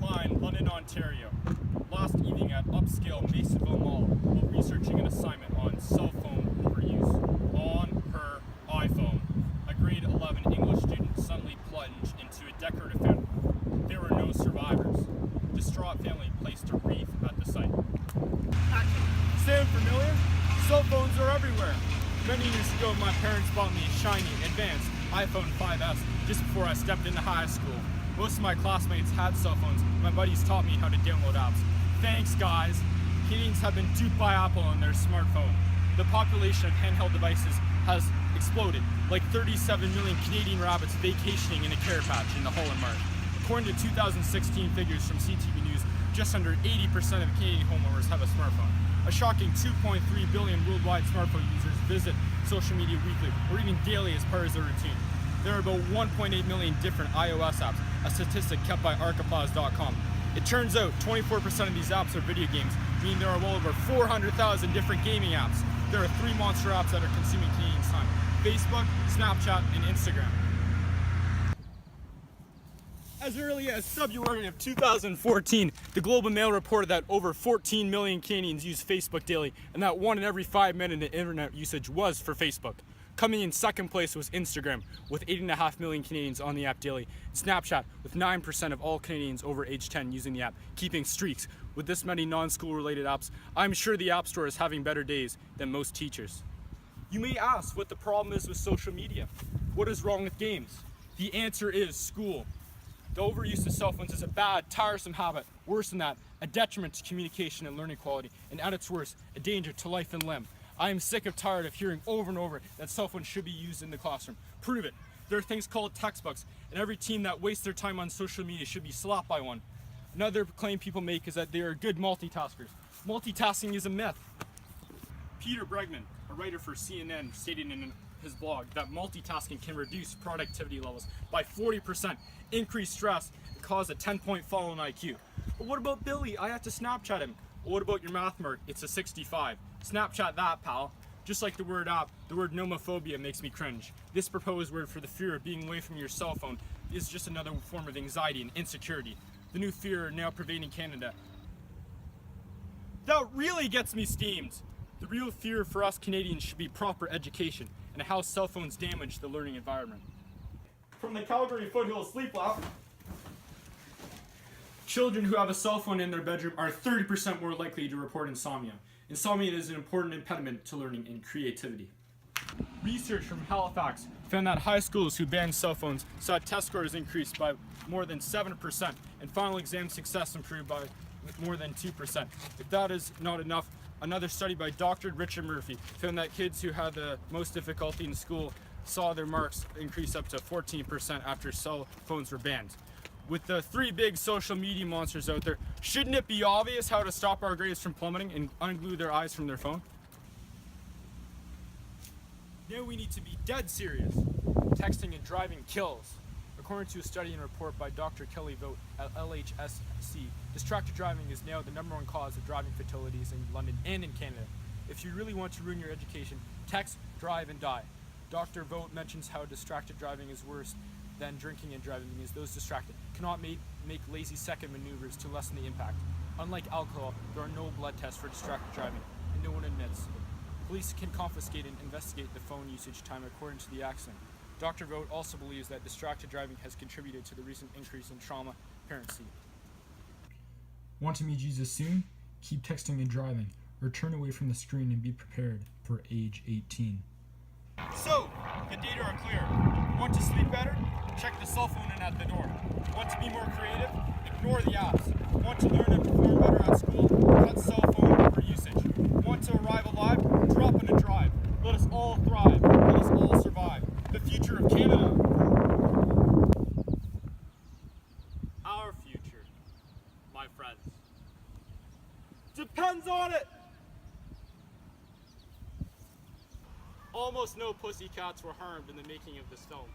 Line, London, Ontario. Last evening at upscale Masonville Mall while researching an assignment on cell phone overuse on her iPhone. A grade 11 English student suddenly plunged into a decorative fountain. There were no survivors. Distraught family placed a wreath at the site. Action. Sound familiar? Cell phones are everywhere. Many years ago, my parents bought me a shiny, advanced iPhone 5S just before I stepped into high school. Most of my classmates had cell phones. My buddies taught me how to download apps. Thanks, guys. Canadians have been duped by Apple on their smartphone. The population of handheld devices has exploded, like 37 million Canadian rabbits vacationing in a carrot patch in the Holland Marsh. According to 2016 figures from CTV News, just under 80% of Canadian homeowners have a smartphone. A shocking 2.3 billion worldwide smartphone users visit social media weekly or even daily as part of their routine. There are about 1.8 million different iOS apps, a statistic kept by archipelago.com. It turns out 24% of these apps are video games, meaning there are well over 400,000 different gaming apps. There are 3 monster apps that are consuming Canadians' time: Facebook, Snapchat, and Instagram. As early as February of 2014, the Globe and Mail reported that over 14 million Canadians use Facebook daily, and that 1 in every 5 minutes of internet usage was for Facebook. Coming in second place was Instagram, with 8.5 million Canadians on the app daily. Snapchat, with 9% of all Canadians over age 10 using the app, keeping streaks. With this many non-school related apps, I'm sure the App Store is having better days than most teachers. You may ask what the problem is with social media. What is wrong with games? The answer is school. The overuse of cell phones is a bad, tiresome habit. Worse than that, a detriment to communication and learning quality, and at its worst, a danger to life and limb. I am sick of tired of hearing over and over that cell phones should be used in the classroom. Prove it. There are things called textbooks, and every teen that wastes their time on social media should be slapped by one. Another claim people make is that they are good multitaskers. Multitasking is a myth. Peter Bregman, a writer for CNN, stated in his blog that multitasking can reduce productivity levels by 40%, increase stress, and cause a 10-point fall in IQ. But what about Billy? I have to Snapchat him. What about your math mark? It's a 65. Snapchat that, pal. Just like the word app, the word nomophobia makes me cringe. This proposed word for the fear of being away from your cell phone is just another form of anxiety and insecurity. The new fear now pervading Canada. That really gets me steamed. The real fear for us Canadians should be proper education and how cell phones damage the learning environment. From the Calgary Foothills Sleep Lab, children who have a cell phone in their bedroom are 30% more likely to report insomnia. Insomnia is an important impediment to learning and creativity. Research from Halifax found that high schools who banned cell phones saw test scores increase by more than 7% and final exam success improved by more than 2%. If that is not enough, another study by Dr. Richard Murphy found that kids who had the most difficulty in school saw their marks increase up to 14% after cell phones were banned. With the 3 big social media monsters out there, shouldn't it be obvious how to stop our grades from plummeting and unglue their eyes from their phone? Now we need to be dead serious. Texting and driving kills. According to a study and report by Dr. Kelly Vogt at LHSC, distracted driving is now the #1 cause of driving fatalities in London and in Canada. If you really want to ruin your education, text, drive, and die. Dr. Vogt mentions how distracted driving is worse than drinking and driving because those distracted cannot make lazy second maneuvers to lessen the impact. Unlike alcohol, there are no blood tests for distracted driving, and no one admits. Police can confiscate and investigate the phone usage time according to the accident. Dr. Vogt also believes that distracted driving has contributed to the recent increase in trauma parents see. Want to meet Jesus soon? Keep texting and driving, or turn away from the screen and be prepared for age 18. So, the data are clear. Want to sleep better? Check the cell phone in at the door. Want to be more creative? Ignore the apps. Want to learn and perform better at school? Cut cell phone overusage. Want to arrive alive? Drop in a drive. Let us all thrive. Let us all survive. The future of Canada. Our future, my friends, depends on it. Almost no pussycats were harmed in the making of this film.